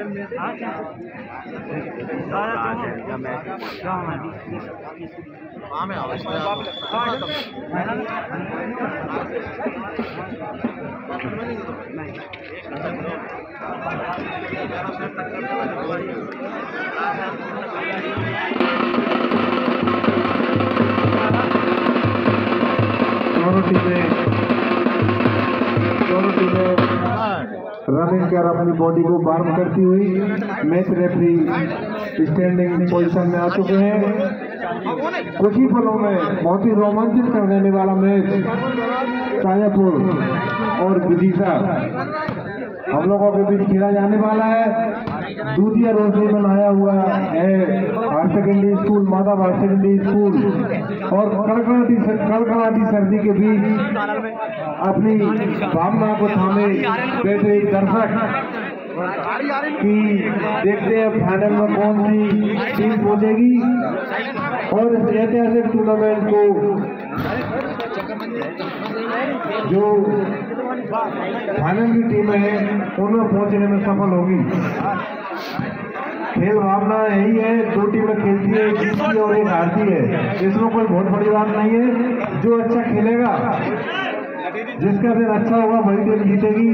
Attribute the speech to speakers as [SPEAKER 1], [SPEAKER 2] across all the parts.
[SPEAKER 1] दोनों टीमें रनिंग कर अपनी बॉडी को वार्म करती हुई मैच रेफरी स्टैंडिंग पोजीशन में आ चुके हैं। कुछ ही पलों में बहुत ही रोमांचित कर देने वाला मैच सायापुर और विदिशा हम लोगों के बीच खेला जाने वाला है। दूधिया रोड में बनाया हुआ है higher secondary school, Madhav higher secondary school और कड़कड़ाती सर्दी के बीच अपनी भावना को थामे बैठे दर्शक कि देखते हैं फाइनल में कौन सी टीम पहुंचेगी और इस ऐतिहासिक टूर्नामेंट को जो फाइनल की टीम है उनमें पहुंचने में सफल होगी। खेल भावना यही है, दो टीमें खेलती है, जीतती और एक हारती है। इसमें कोई बहुत बड़ी बात नहीं है। जो अच्छा खेलेगा, जिसका दिन अच्छा होगा वही टीम जीतेगी।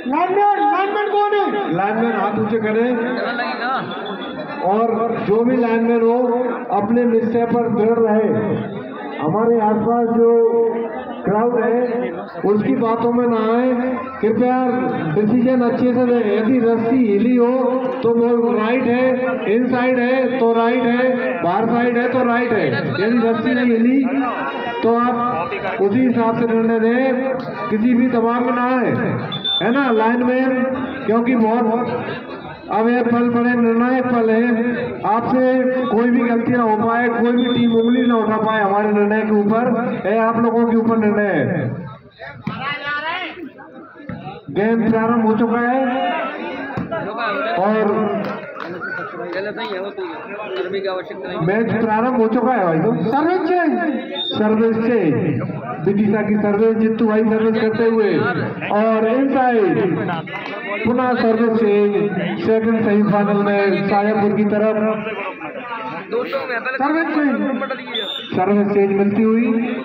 [SPEAKER 1] लाइनमैन कौन है? लाइनमैन हाथ ऊंचे करें और जो भी लाइनमैन हो अपने निश्चय पर दृढ़ रहे। हमारे आसपास जो क्राउड है उसकी बातों में ना आए। कृपया डिसीजन अच्छे से दें। यदि रस्सी हिली हो तो वो राइट है, इनसाइड है तो राइट है, बाहर साइड है तो राइट है। यदि रस्सी नहीं हिली तो आप उसी हिसाब से निर्णय दें, किसी भी दबाव में ना आए, है ना लाइन में, क्योंकि बहुत अब ये पल बड़े निर्णायक पल है। आपसे कोई भी गलती ना हो पाए, कोई भी टीम उंगली ना उठा पाए हमारे निर्णय के ऊपर। आप लोगों के ऊपर निर्णय है। गेम प्रारंभ हो चुका है और मैच प्रारंभ हो चुका है भाई। तो सर्विस से विदिशा की सर्विस, जित्तू भाई सर्विस करते हुए और इनसाइड पुनः सर्विस से सेकंड सेमीफाइनल में सायापुर की तरफ सर्विस चेंज मिलती हुई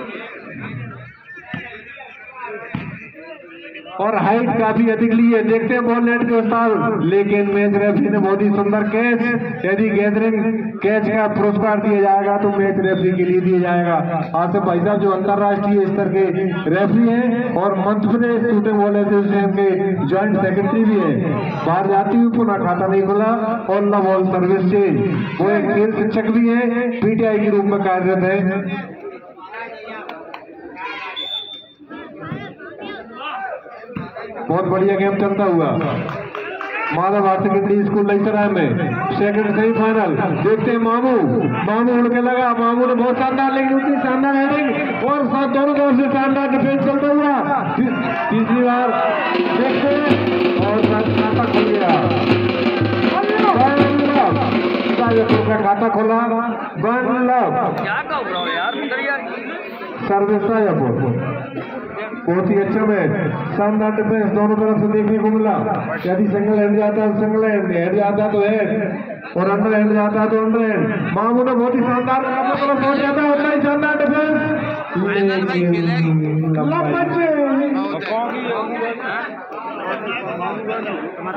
[SPEAKER 1] और हाइट काफी अधिक ली है। देखते हैं बॉल नेट के उस्ताद, लेकिन मैच रेफरी ने बहुत ही सुंदर कैच, यदि गैदरिंग कैच का पुरस्कार दिया जाएगा तो मैच रेफरी के लिए दिया जाएगा। आसिफ भाई साहब जो अंतर्राष्ट्रीय स्तर के रेफरी हैं और Madhya Pradesh shooting ball association के ज्वाइंट सेक्रेटरी भी है। बाहर जाती हुई पुनः खाता नहीं खुला और न बॉल सर्विस चेंज। वो एक खेल शिक्षक भी है, पीटीआई के रूप में कार्यरत है। बहुत बढ़िया गेम चलता हुआ माधव हायर सेकेंडरी स्कूल लईसराय में सेकंड सेमीफाइनल। देखते हैं मामू उड़ के लगा, मामू ने बहुत शानदार लेकिन उतनी शानदार हेडिंग और साथ दोनों तरफ से शानदार डिफेंस चलता हुआ तीसरी बार देखते हैं और खाता खुल गया। का खाता खोला सर्विस बहुत ही अच्छा मैच, शानदार डिफेंस दोनों तरफ से देखने को मिला। यदि सिंगल हैंड जाता है सिंगल हैंड जाता तो हैंड और अंडर हैंड जाता है तो अंडर हैंड। मामू ने बहुत ही शानदार पहुंच जाता है, उतना ही शानदार डिफेंस।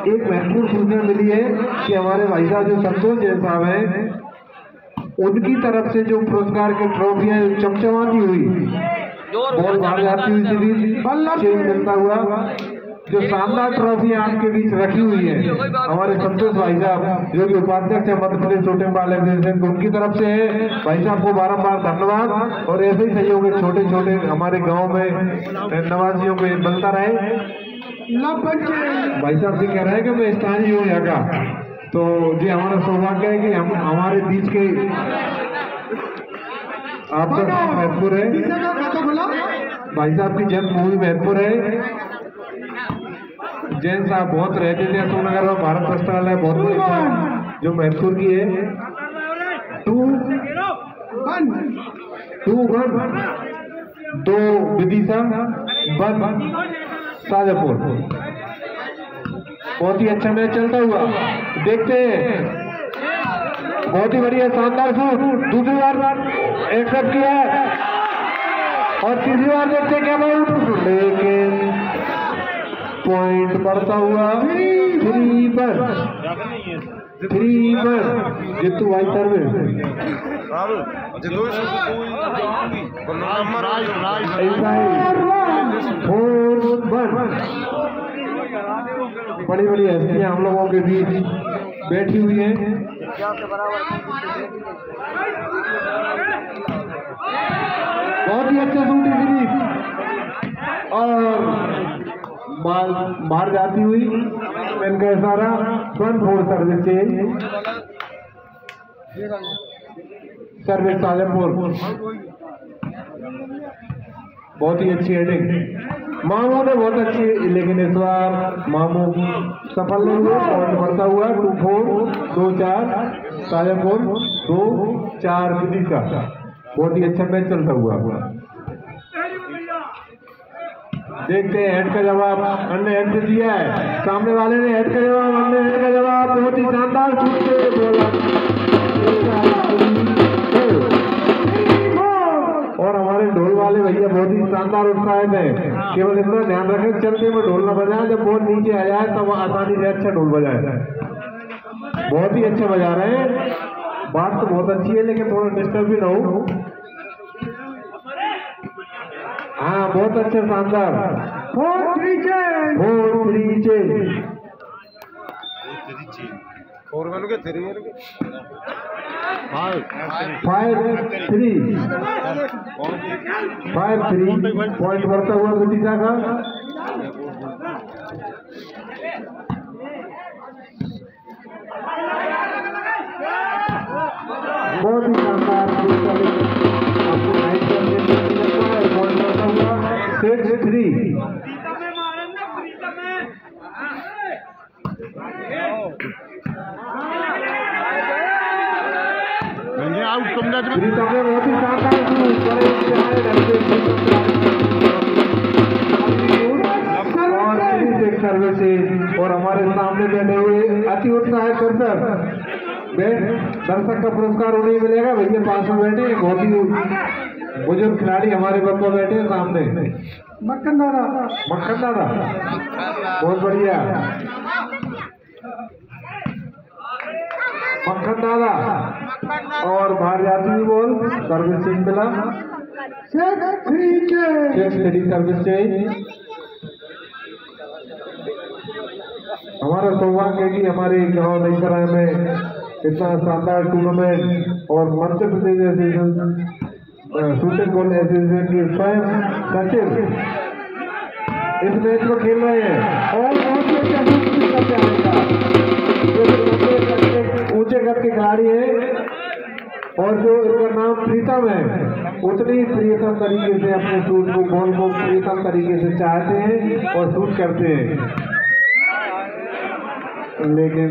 [SPEAKER 1] एक महत्वपूर्ण सूचना मिली है कि हमारे भाई साहब जो संतोष जैन साहब हैं उनकी तरफ से जो पुरस्कार की ट्रॉफियां चमचमाती हुई बॉल बाहर जाती हुई चेंज मिलता हुआ जो शानदार ट्रॉफी आपके बीच रखी हुई है हमारे संतोष भाई साहब जो कि उपाध्यक्ष है Madhya Pradesh shooting ball association, उनकी तरफ से है। भाई साहब को बारंबार धन्यवाद और ऐसे ही सहयोग छोटे छोटे हमारे गांव में नवासियों को मिलता रहे। भाई साहब से कह रहे हैं कि मैं स्थानीय हूँ यहाँ का, तो ये हमारा सौभाग्य है कि हम हमारे बीच के आपका महत्वपूर्ण है। भाई साहब की जन्म भूमि महत्वपूर्ण है। जैन साहब बहुत रहते थे अशोकनगर में, भारत पुस्तकालय बहुत बड़ी जो महत्वपूर्ण की है 2-1 2-1 2 विदिशा 1 शाजापुर। बहुत ही अच्छा मैच चलता हुआ देखते हैं। बहुत ही बढ़िया शानदार शूट, दूसरी बार एक्सेप्ट किया है और तीसरी बार देखते हैं क्या बाउट, लेकिन पॉइंट बढ़ता हुआ 3-1 जितू भाई सर्विस 4-1। बड़ी बड़ी हस्तियां हम लोगों के बीच बैठी हुई हैं। बहुत ही अच्छा शूट सीरीज और बाहर जाती हुई मैन का इशारा 1-4 सर्विस चेंज, सर्विस शाजापुर। बहुत ही अच्छी हेडिंग मामू ने बहुत अच्छी, लेकिन इस बार मामू सफल नहीं हुए। पॉइंट बढ़ता हुआ 2-4 2-4 शाजापुर 2-4 विदिशा। बहुत ही अच्छा मैच चलता हुआ देखते हैं। हेड का जवाब अन्य हेड से दिया है, सामने वाले ने हेड का जवाब, अन्य हेड का जवाब बहुत ही शानदार शूट से बोला और हमारे ढोल वाले भैया बहुत ही शानदार उत्साहित है। केवल इतना ध्यान रखें चलते में ढोल न बजाएं, जब बहुत नीचे आ जाए तब आसानी से अच्छा ढोल बजाए। बहुत ही अच्छा बजा रहे हैं, बात तो बहुत अच्छी है लेकिन थोड़ा डिस्टर्ब भी ना हो। हाँ बहुत अच्छा शानदार 4-3 5-3 पॉइंट बढ़ता हुआ विदिशा का। बहुत ही शानदार पॉइंट बढ़ता हुआ 6-3। बहुत ही शानदार सर्विसेज और हमारे सामने बैठे हुए अति उत्साहित दर्शक का पुरस्कार उन्हें मिलेगा। भैया पास में बैठे बहुत ही बुजुर्ग खिलाड़ी हमारे बप्पा बैठे सामने। मक्खन दादा बहुत बढ़िया, मक्खन दादा और बाहर जाती हुई बॉल सर्विस चेंज मिला 6-3 सर्विस चेंज। हमारा सौभाग्य है कि हमारे गांव नई सराय में इतना शानदार टूर्नामेंट और Madhya Pradesh association shooting ball association के स्वयं सचिव इस मैच में खेल रहे हैं और बहुत ही अच्छा ऊंचे कद के खिलाड़ी है और जो इनका नाम प्रीतम है उतनी प्रियतम तरीके से अपने शूट को बॉल को प्रियतम तरीके से चाहते हैं और शूट करते हैं, लेकिन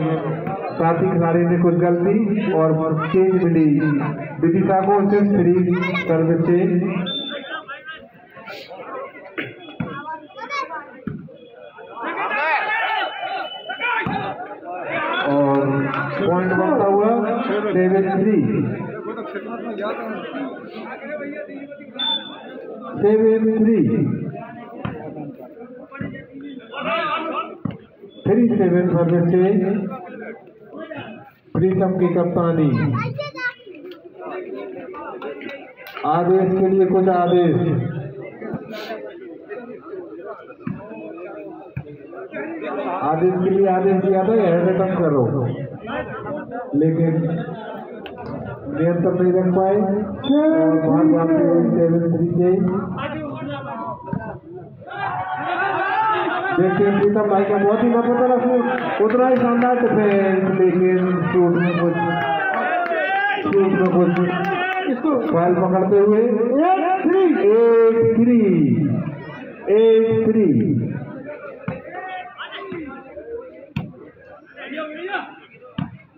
[SPEAKER 1] साथी खिलाड़ी ने कुछ गलती और चेंज मिली विदिशा को 6-3 सर्विस चेंज। और पॉइंट बढ़ता हुआ 7-3 3-7 सर्विस चेंज। प्रीतम की कप्तानी, आदेश के लिए कुछ आदेश। आदेश के लिए आदेश दिया था हेड कम करो, लेकिन नियंत्रण नहीं रख पाए और वहां जाते हुए 7-3 चेंज। देखिए प्रीतम भाई का बहुत ही महत्वपूर्ण शूट, उतना ही शानदार डिफेंस, लेकिन शूट में कुछ इसको फाइल पकड़ते हुए 8-3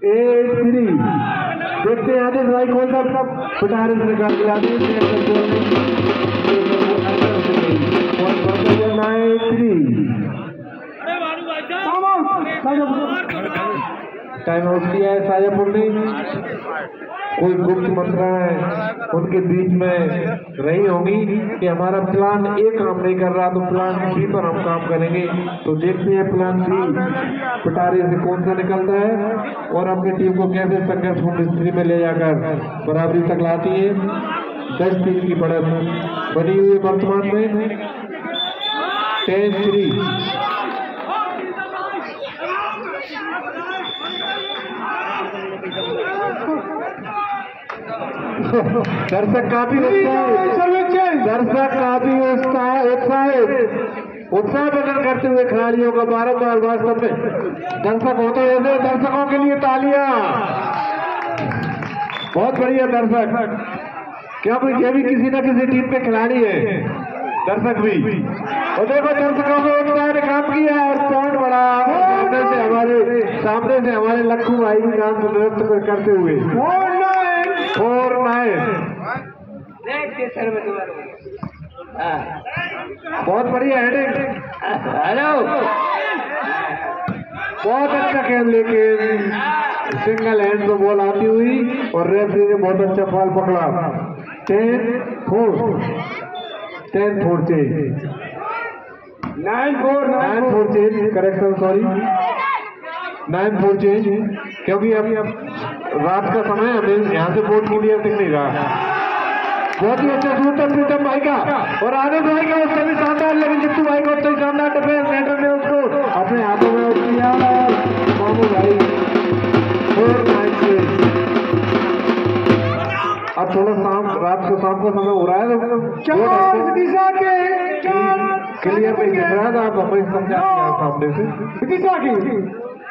[SPEAKER 1] 8-3। देखते हैं आगे राइट होल्डर सब पिटारे से निकाल के आते हैं 9-3। टाइम आउट किया है शाजापुर ने। कोई गुप्त मंत्राएं उनके बीच में रही होंगी कि हमारा प्लान ए काम नहीं कर रहा तो प्लान बी पर हम काम करेंगे। तो देखते हैं प्लान बी पिटारे से कौन सा निकलता है और अपनी टीम को कैसे संघर्षपूर्ण स्थिति में ले जाकर बराबरी तक लाती है। 10-3 की बढ़त बनी हुई वर्तमान में 10-3। दर्शक काफी उत्साह प्रकट करते हुए खिलाड़ियों का बारंबार वास्तव में दर्शक होते हुए दर्शकों के लिए तालियां। बहुत बढ़िया दर्शक, क्या भाई ये भी किसी न किसी टीम के खिलाड़ी है दर्शक भी। और देखो दर्शकों को उत्साह ने काम किया और पॉइंट बढ़ा। सामने से हमारे लक्खू भाई भी डांस नृत्य करते हुए 4-9। बहुत बढ़िया हेडिंग, हेलो बहुत अच्छा खेल, लेकिन सिंगल हैंड से बॉल आती हुई और रेफरी ने बहुत अच्छा फॉल पकड़ा। 10-4 change, 9-4 change, correction sorry 9-4 change, क्योंकि अभी अब रात का समय हमें यहाँ से बोर्ड क्लियर दिख नहीं रहा। बहुत ही अच्छा शूट है प्रीतम भाई का और आनंद भाई का उससे भी शानदार, लेकिन जित्तू भाई को उससे शानदार डिफेंस, सेंटर ने उसको अपने हाथों में उठ लिया। मामू भाई 4-9 चेंज। अब थोड़ा रात को शाम का समय हो रहा है तो क्लियर नहीं दिख रहा था, आप हमें समझा सामने से।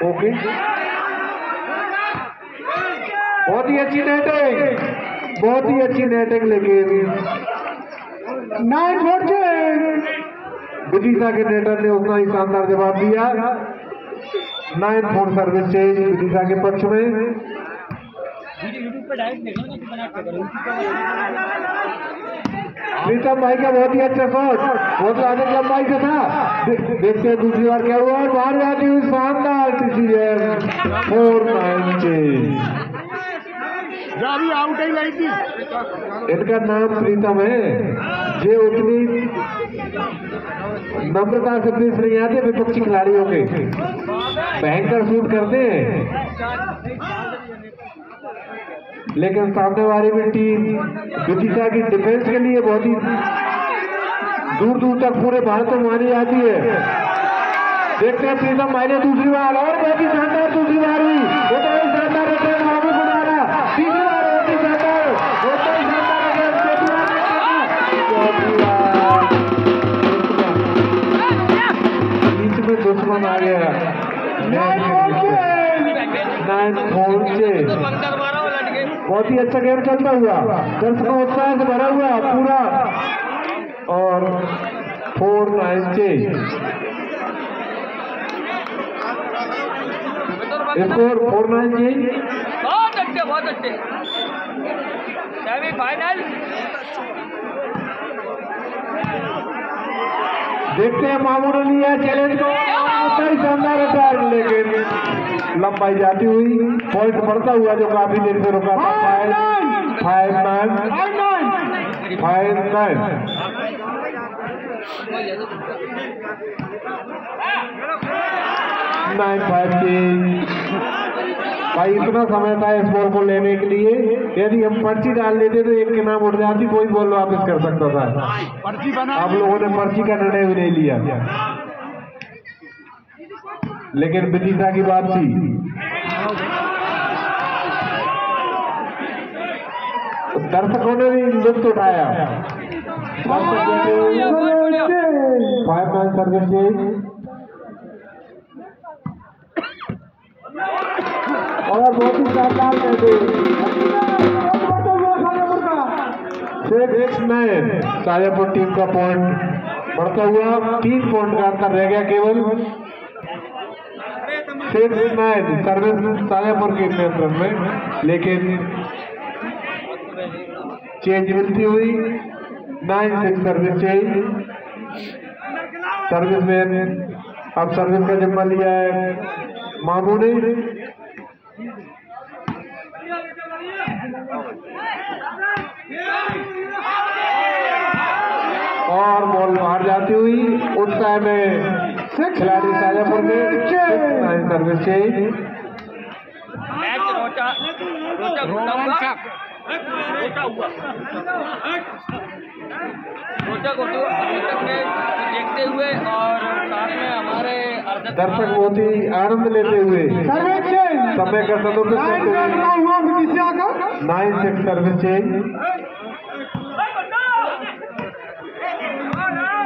[SPEAKER 1] ओके, बहुत ही अच्छी नेटिंग, बहुत ही अच्छी नेटिंग, लेकिन 9-4 विदिशा के नेटर ने उतना ही शानदार जवाब दिया। 9-4 सर्विस चेंज विदिशा के पक्ष में। प्रीतम भाई का बहुत ही अच्छा शॉट, बहुत अधिक लंबाई से था। देखते हैं दूसरी बार क्या हुआ, बाहर जाती हुई शानदार डिसीजन। 4-9 चेंज, आउट ही नहीं थी। इनका नाम प्रीतम है, ये उतनी नम्रता से पेश नहीं आते विपक्षी खिलाड़ियों के, भयंकर शूट करते हैं, लेकिन सामने वाली भी टीम विदिशा की डिफेंस के लिए बहुत ही दूर दूर तक पूरे भारत में मानी जाती है। देखते हैं प्रीतम भाई ने दूसरी बार और बहुत ही शानदार दूसरी बार हुई, शानदार तीसरी बार होती शानदार, बीच में दुश्मन आ गया। 9-4 बहुत ही अच्छा गेम चलता हुआ, दर्शकों उत्साह से भरा हुआ पूरा, और 4-9 स्कोर 4-9।
[SPEAKER 2] बहुत अच्छे, बहुत अच्छे। सेमीफाइनल
[SPEAKER 1] देखते हैं मामू ने लिया चैलेंज को, शानदार अटैक, लेकिन लंबाई जाती हुई, पॉइंट बढ़ता हुआ जो काफी देर से रुका था। 5-9 9-5 की भाई इतना समय था इस बॉल को लेने के लिए। यदि हम पर्ची डाल लेते तो एक के नाम उठ जाती, कोई बॉल वापस कर सकता था। पर्ची बना, आप लोगों ने पर्ची का निर्णय भी नहीं लिया, लेकिन विदिशा की बात थी। दर्शकों ने भी लुत्फ उठाया। 5-9 सर्विस और बहुत ही शानदार 6-9 शाजापुर टीम का पॉइंट बढ़ता हुआ 3 पॉइंट का अंतर रह गया केवल। 6-9 सर्विस सायापुर के नियंत्रण में, लेकिन चेंज मिलती हुई 9-6 सर्विस चेंज। सर्विस में अब सर्विस का जिम्मा लिया है मामू ने, और बॉल बाहर जाती हुई उस टाइम में खिलाड़ी साजापुर के 6-9 सर्विस चेंज।
[SPEAKER 2] मैच रोचक में देखते हुए और साथ में हमारे
[SPEAKER 1] दर्शक बहुत ही आनंद लेते हुए समय का सदुपयोग करते हुए 9-6 सर्विस चेंज।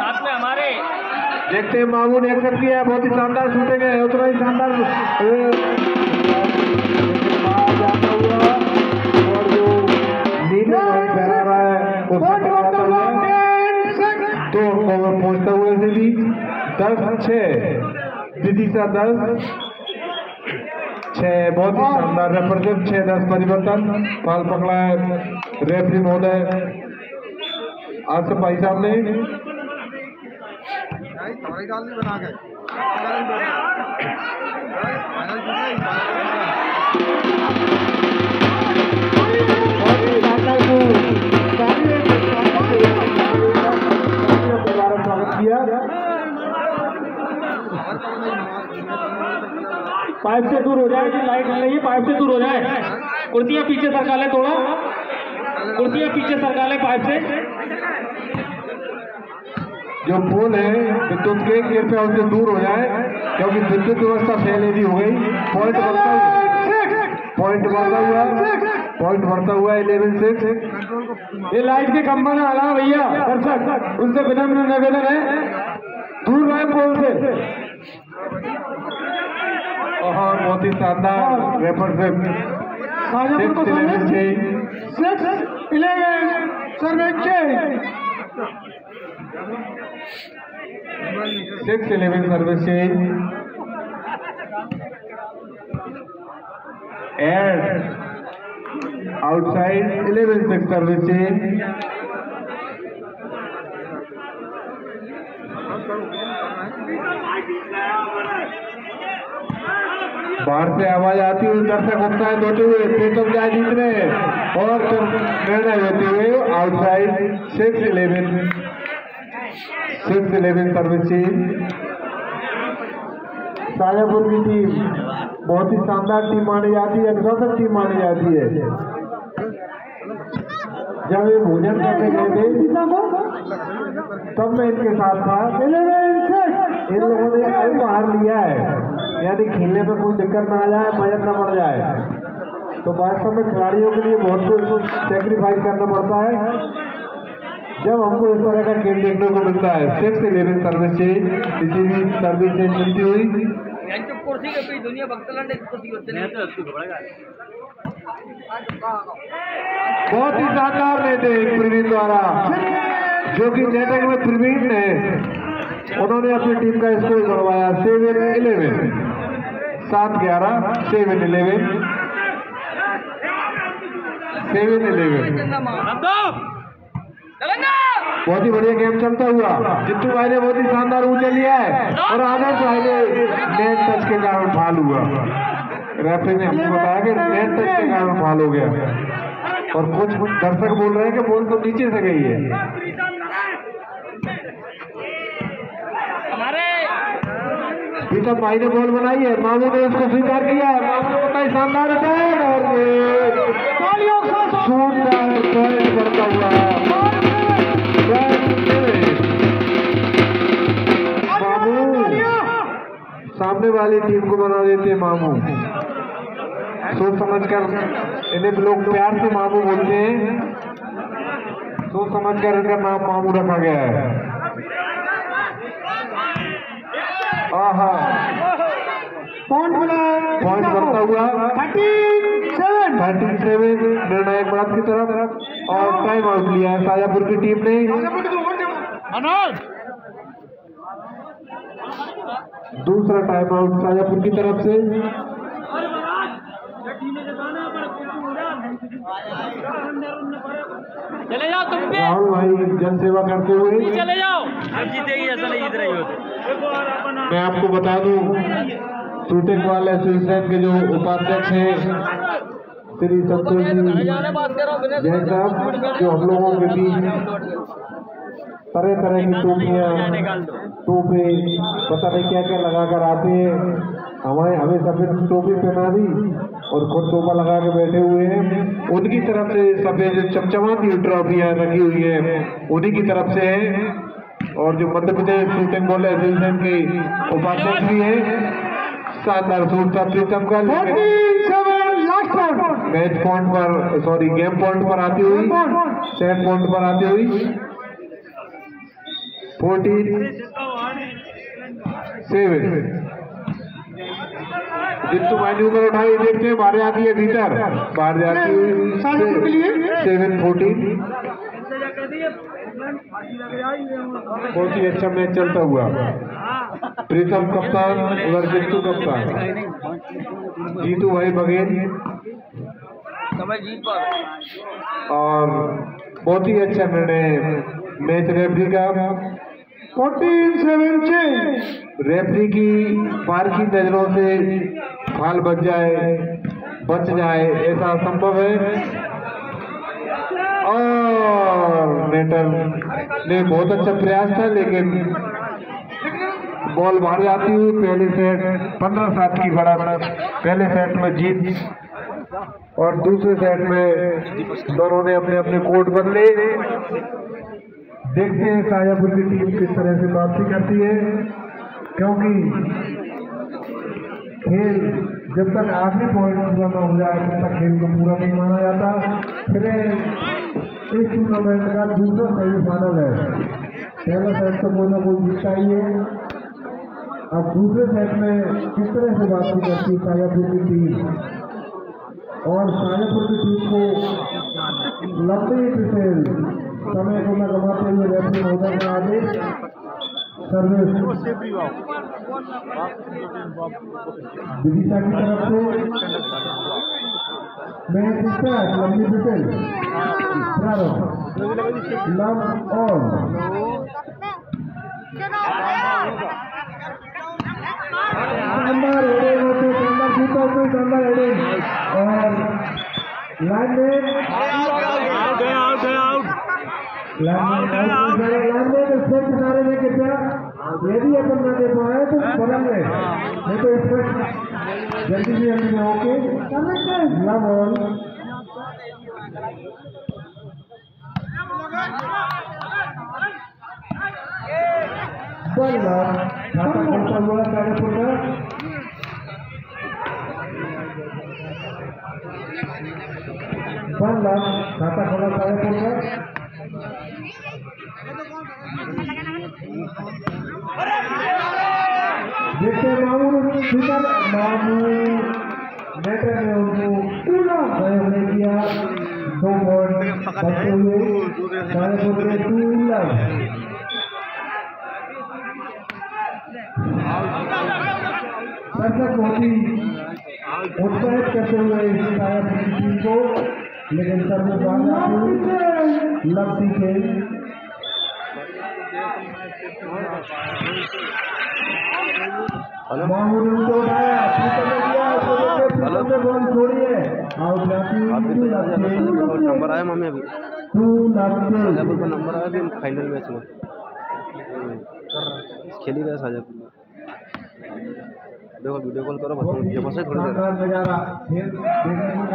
[SPEAKER 2] साथ में हमारे
[SPEAKER 1] देखते हैं मामू ने एक्सेप्ट किया है, बहुत ही शानदार शूटिंग है, उतना ही शानदार जाता हुआ और जो नीले फहरा रहा है उसको पकड़ाता हुआ तो पहुंचता हुआ से भी 10-6 दिशा 10-6 बहुत ही शानदार रेफर 6-10 परिवर्तन पाल पकड़ा है रेफरी महोदय आसिफ भाई साहब ने। बना गए
[SPEAKER 3] पाइप से दूर हो जाए, लाइट जल रही है, पाइप से दूर हो जाए, कुर्सियां पीछे सरका ले, थोड़ा कुर्सियां पीछे सरका ले पाइप से।
[SPEAKER 1] जो पोल है विद्युत के कृपया उससे दूर हो जाए क्योंकि विद्युत व्यवस्था फैलेगी हो गई। पॉइंट बढ़ता हुआ 11-6।
[SPEAKER 3] ये लाइट के खंभा ना हला भैया, दर्शक उनसे विनम्र निवेदन है दूर रहे पोल से।
[SPEAKER 1] और बहुत ही शानदार रेफर से 6-11 service change and outside 11-6 service change. बाहर से आवाज आती हुई दर्शक उत्साह होते हुए प्रीतम जाए जीतने और निर्णय लेते हुए आउटसाइड 6-11 सर्विस चेंज। साजापुर की टीम बहुत ही शानदार टीम मानी जाती है, अग्रसर टीम मानी जाती है। जब ये भोजन करने गए थे तब मैं इनके साथ था, इन लोगों ने कई बाहर लिया है यानी खेलने में कोई दिक्कत ना आ जाए, मजा ना पड़ जाए। तो वास्तव में खिलाड़ियों के लिए बहुत कुछ सेक्रीफाइस करना पड़ता है जब हमको इस तरह का खेल देखने को मिलता है। 6-11 सर्विस चेंज, किसी भी सर्विस चेंज मिलती हुई
[SPEAKER 2] कुर्सी के दुनिया
[SPEAKER 1] बहुत ही शानदार नेते प्रवीण द्वारा, जो कि नेटक में प्रवीण ने उन्होंने अपनी टीम का स्कोर बढ़वाया 7-11 7-11 7-11। बहुत ही बढ़िया गेम चलता हुआ जित्तू भाई ने बहुत ही शानदार ऊंचा लिया है और आदर्श भाई ने नेट टच के कारण फाल हुआ। रेफरी ने हमको बताया कि नेट टच के कारण फाल हो गया और कुछ दर्शक बोल रहे हैं कि बॉल तो नीचे से गई है। प्रीतम भाई ने बॉल बनाई है, मामू ने उसको स्वीकार किया है, मामू ने बताया शानदार अटैक और शूट करता हुआ सामने वाली टीम को बना देते मामू। सोच समझकर इन्हें लोग प्यार से मामू बोलते हैं, सोच समझकर इनका नाम मामू रखा गया है। आहा पॉइंट बढ़ता हुआ 37 निर्णायक बात की तरफ और टाइम आउट लिया है साजापुर की टीम ने। दूसरा टाइम आउट शाजापुर की तरफ से।
[SPEAKER 2] चले जाओ तुम भी,
[SPEAKER 1] राहुल भाई जन सेवा करते हुए
[SPEAKER 2] चले जाओ, अब जीतेगी ऐसा नहीं जीत रही होते।
[SPEAKER 1] मैं आपको बता दूं शूटिंग वाले एसोसिएशन के जो उपाध्यक्ष हैं श्री संतोष जी जैन साहब, जो हम लोगों के बीच तरह तरह की टोपी पता नहीं क्या क्या लगा कर आते हैं। हमें सफेद टोपी पहना दी और खुद टोपा लगा के बैठे हुए हैं। उनकी तरफ से सफेद जो चमचमाती ट्रॉफियां रखी हुई है उन्हीं की तरफ से है। और जो Madhya Pradesh shooting ball association के उपाध्यक्ष भी हैं, शानदार शूट था प्रीतम का। मैच पॉइंट पर, सॉरी गेम पॉइंट पर आती हुई, सेट पॉइंट पर आती हुई 14-7 जितू मैन्यू कर उठाई, देखते हैं बाहर आती है भीतर, बाहर जाती है 7-14। बहुत ही अच्छा मैच चलता हुआ। प्रीतम कप्तान उधर जितू कप्तान, जीतू भाई बघेल, और बहुत ही अच्छा निर्णय मैच रेफरी का। 14-7 चेंज। रेफरी की पार की नजरों से फाल बच जाए ऐसा संभव है। और नेटर ने बहुत अच्छा प्रयास था, लेकिन बॉल बाहर जाती हुई पहले सेट 15-7 की बढ़त, पहले सेट में जीत। और दूसरे सेट में दोनों ने अपने अपने कोर्ट बदले। देखते हैं शाजापुर की टीम किस तरह से वापसी करती है, क्योंकि खेल जब तक आखिरी पॉइंट पूरा न हो जाए तब तक खेल को पूरा नहीं माना जाता। फिर इस टूर्नामेंट का दूसरा सेमीफाइनल है। पहला सेट तो कोई ना कोई जीतता ही है। अब दूसरे सेट में किस तरह से वापसी करती है शाजापुर की टीम, और शाजापुर की टीम को लंबी पिछेल समय को न गंवाते हुए रेफरी महोदय का आदेश सर्विस विदिशा की तरफ से मैच स्टार्ट। लंबी पिछेल लव ऑन शानदार हेडिंग होते, शानदार जीता हुए, शानदार हेडिंग, और लाइन में स्टेप किनारे में कृपया, यदि अपन न दे पाए तो बदल में, नहीं तो इसमें जल्दी में होके लव ऑन। खाता खोलता हुआ शाजापुर का खाता खोला शाजापुर का। देखते मामू नेटर ने उनको प्रयोग नहीं किया। 2 पॉइंट बचते हुए शाजापुर के 2 दर्शक बहुत ही उत्साहित करते हुए शाजापुर की टीम को, लेकिन सर्विस लगती थे। मामू ने उनको उठाया, बॉल छोड़िए, आउट जाती
[SPEAKER 4] नंबर आया मम्मी अभी
[SPEAKER 1] 2
[SPEAKER 4] का नंबर आया अभी फाइनल मैच में खेल ही रहा शाजापुर में। देखो वीडियो कॉल करो, बताओ से थोड़ी देर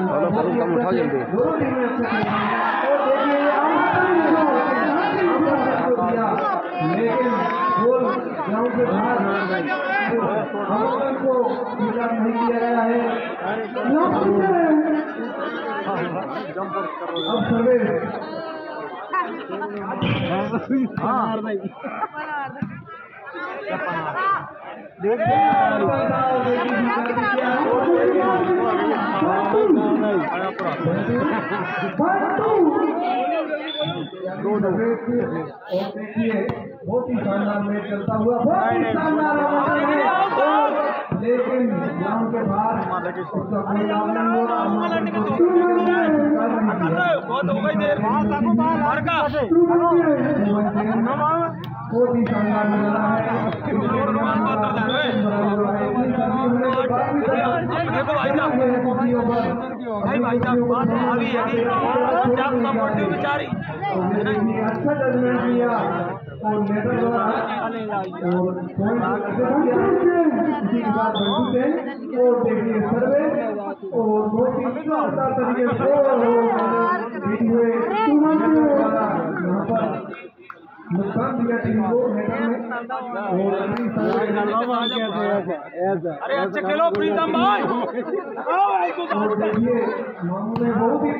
[SPEAKER 4] फॉलो करो, कम उठाओ जल्दी।
[SPEAKER 1] लेकिन गोल ग्राउंड से बाहर को नहीं किया गया है। अब सर्विस और देखिए बहुत ही शानदार मैच चलता हुआ, बहुत ही शानदार लेकिन ग्राउंड के बाहर उसका कोई नाम नहीं हो रहा।
[SPEAKER 2] बहुत हो गई देर
[SPEAKER 1] बहुत ही शानदार नजारा है।
[SPEAKER 2] बेचारी
[SPEAKER 1] अच्छा जजमेंट किया और नेता द्वारा और इसी के साथ और देखिए सर्वे और बहुत ही शानदार तरीके से यहाँ पर नुकसान दिया टीम को नेता ने और
[SPEAKER 2] अरे अच्छे खेलो प्रीतम भाई।
[SPEAKER 1] और देखिए मामू ने बहुत ही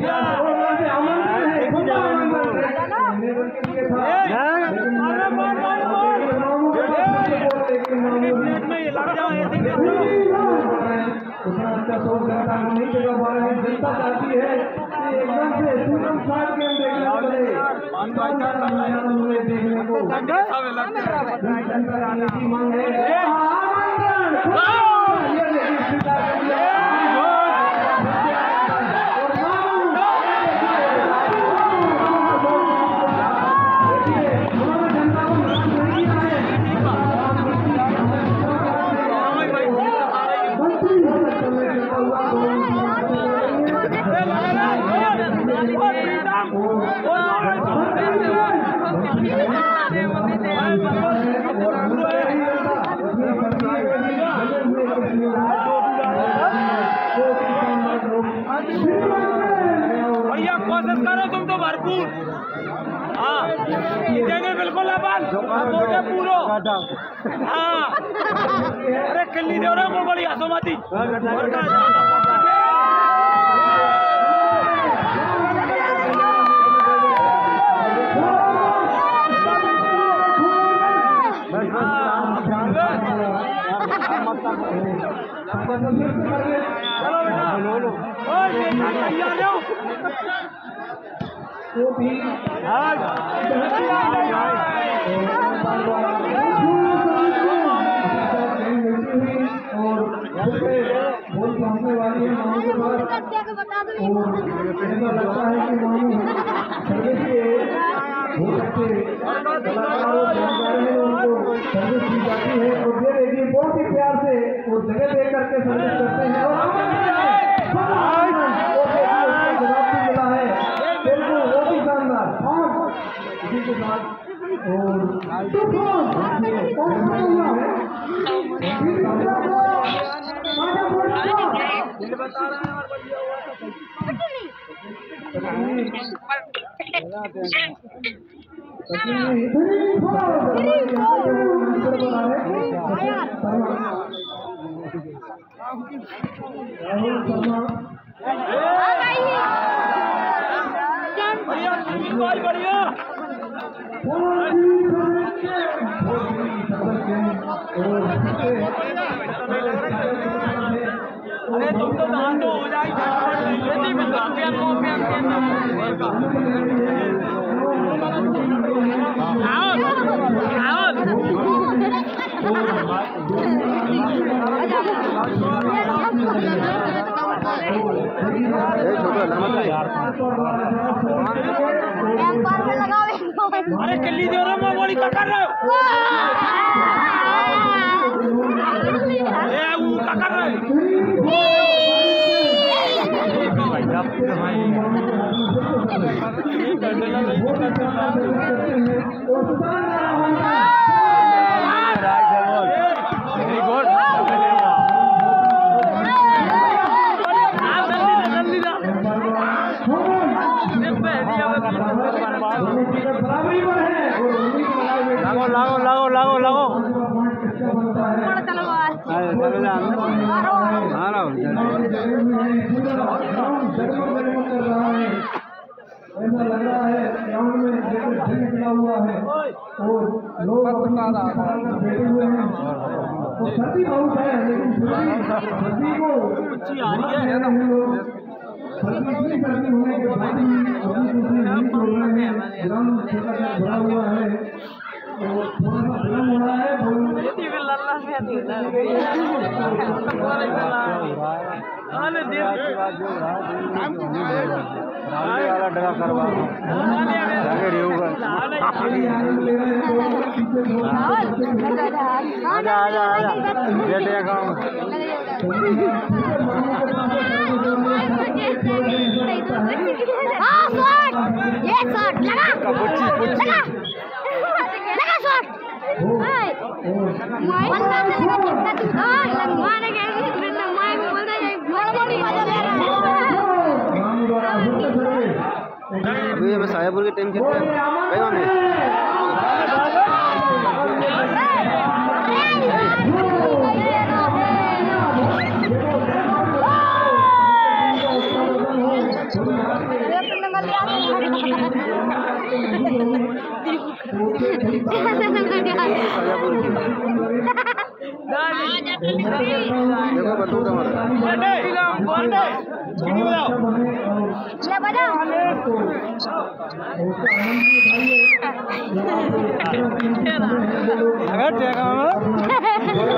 [SPEAKER 1] उतना अच्छा सोच रहा नहीं जगह पा रहे हैं। जनता चाहती है कि एकदम से सुगम साथ गेम देखने को मिले, देखने को जनता राजनीति मांग है।
[SPEAKER 2] भैया कोशिश करो तुम तो भरपूर। हाँ जीतेंगे बिल्कुल अपन पूरो। हाँ अरे किल्ली दे रहे बड़ी आसोमती।
[SPEAKER 1] वो भी और बोल पहुंचने वाली है मामू के पास और ऐसा लगता है कि मामू सर्विस के बहुत अच्छे कलाकारों जानकार हैं, उनको सर्विस दी जाती है और दे देगी बहुत ही प्यार से वो जगह दे करके सर्विस करते हैं और जवाब भी मिला है बिल्कुल बहुत ही शानदार। इसी के साथ और राहुल शर्मा
[SPEAKER 2] बढ़िया अरे तुम तो दान तो हो जाएगी। अरे किल्ली दे रहे हो बड़ी क्या कर रहे हो? क्या कर रहे
[SPEAKER 4] लागो लागो लागो लागो
[SPEAKER 1] ऐसा लग रहा है ग्राउंड में जैसे निकला हुआ है और लोग बैठे हुए हैं। तो सर्दी बहुत है लेकिन सर्दी को इतनी गर्मी होने के बाद भी अभी दूसरी नहीं छोड़ रहे हैं। ग्राउंड छोटा सा भरा हुआ है तो थोड़ा सा गर्म हो रहा है।
[SPEAKER 4] डरा करवा अभी हमें सायापुर की टीम खेलते हैं कई में देखो बतूगा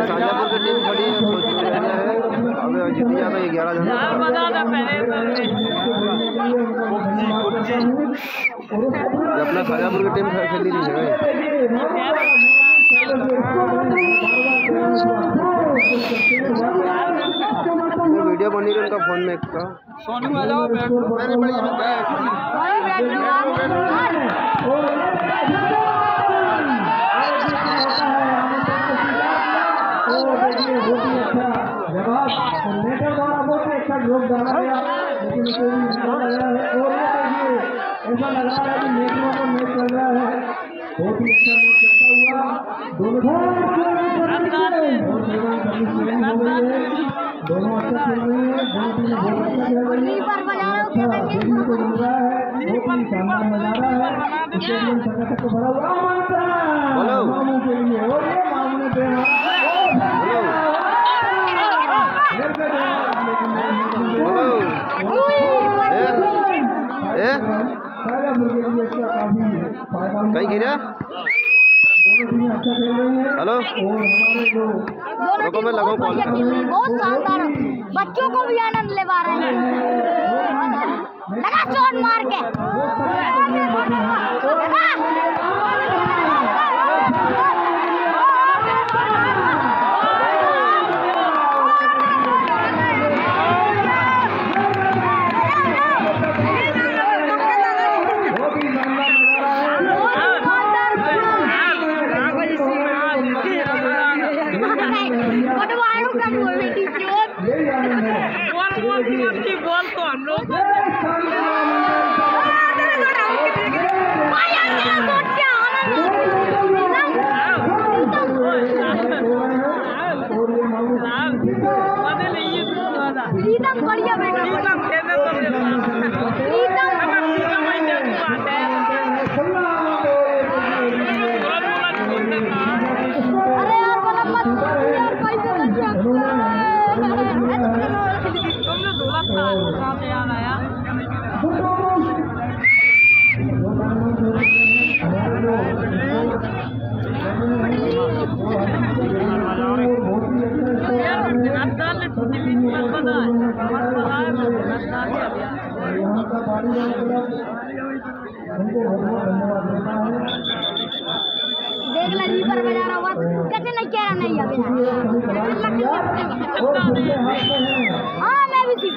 [SPEAKER 4] शाजापुर की टीम खड़ी है अभी जीत जाता है 11 जन अपना शाजापुर की टीम खेली नहीं है वीडियो बनी रही उनका फोन में इसका
[SPEAKER 2] सोनू आ जाओ बैठ लो मैंने बढ़िया
[SPEAKER 1] ऐसा लग रहा है कि नेटवर्क पर मैच चल रहा है। बहुत ही अच्छा मैच चलता हुआ दोनों दोनों अच्छा खेल रहे हैं। दोनों टीम बहुत अच्छा खेल रही है। देखने को मिल रहा है बहुत ही शानदार नजारा है। स्टेडियम तक भरा हुआ मामू के लिए और ये मामू ने
[SPEAKER 4] कहीं गिरा हेलो रुको मैं लगाऊं कॉल
[SPEAKER 5] बहुत शानदार बच्चों को भी आनंद ले पा रहे हैं लगा चोट मार के
[SPEAKER 2] बॉल तो हम लोग
[SPEAKER 5] बढ़िया देख लगी पर बजा रहा हुआ कैसे नहीं कह रहा नहीं अभी हाँ मैं भी सीख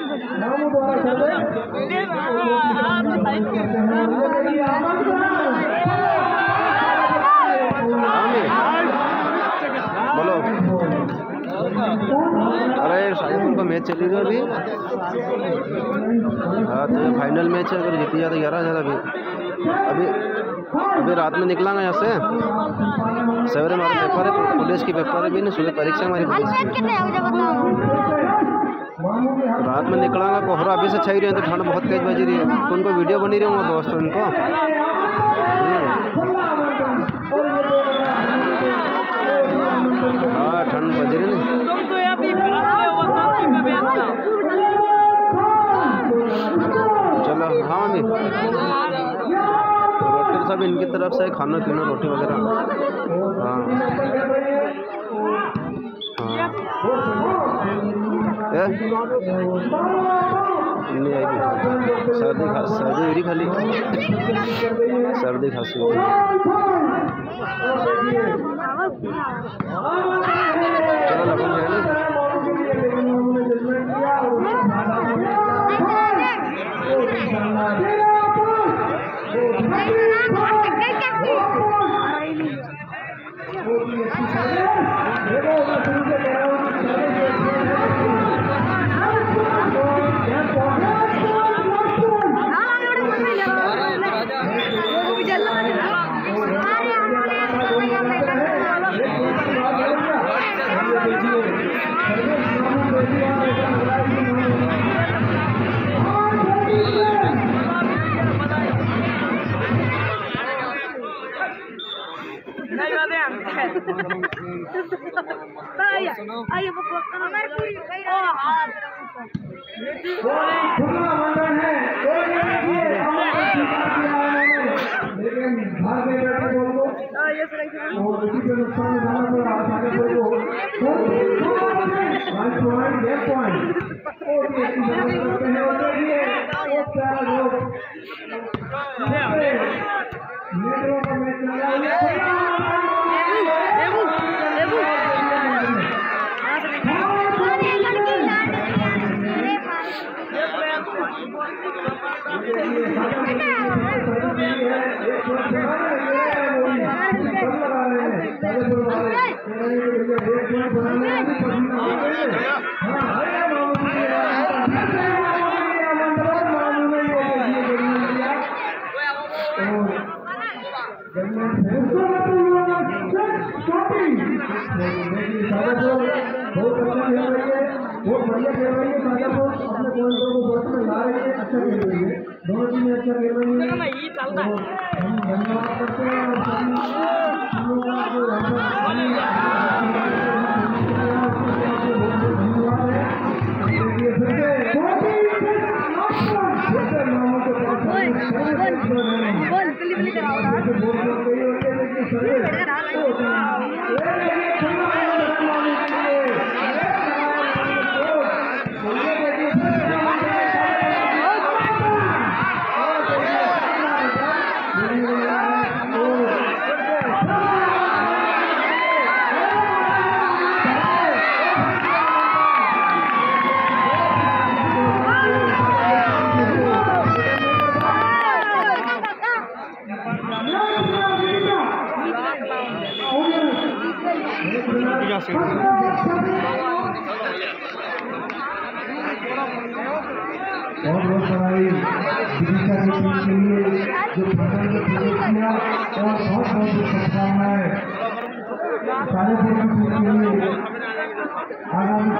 [SPEAKER 4] बोलो अरे शाजापुर का मैच चल रही है अभी हाँ तो फाइनल मैच है अगर जीती जाता 11,000 अभी रात में निकलांगा यहाँ से सवेरे हमारे पेपर है पुलिस की पेपर है भी नहीं सुबह परीक्षा हमारी रात में निकलांगा कोहरा अभी से छाई रही है तो ठंड बहुत तेज बजी रही है तो उनको वीडियो बनी रही हूँ दोस्तों इनको हाँ ठंड बज रही है इनकी तरफ से खाना पीना रोटी वगैरह। हाँ हाँ नहीं आएगी। सर्दी उरी खाली सर्दी खांसी। चलो लगन है बहुत बढ़िया खेल रही है शाजापुर, अपने पॉइंटों को बॉक्स में ला रही है, अच्छा खेल रही है, दोनों टीमें अच्छा खेल रही है। हम धन्यवाद करते हैं और सभी टीमों का जो बहुत सारी दिशा के लिए जो किया और बहुत शुभकामनाएं सारे आगामी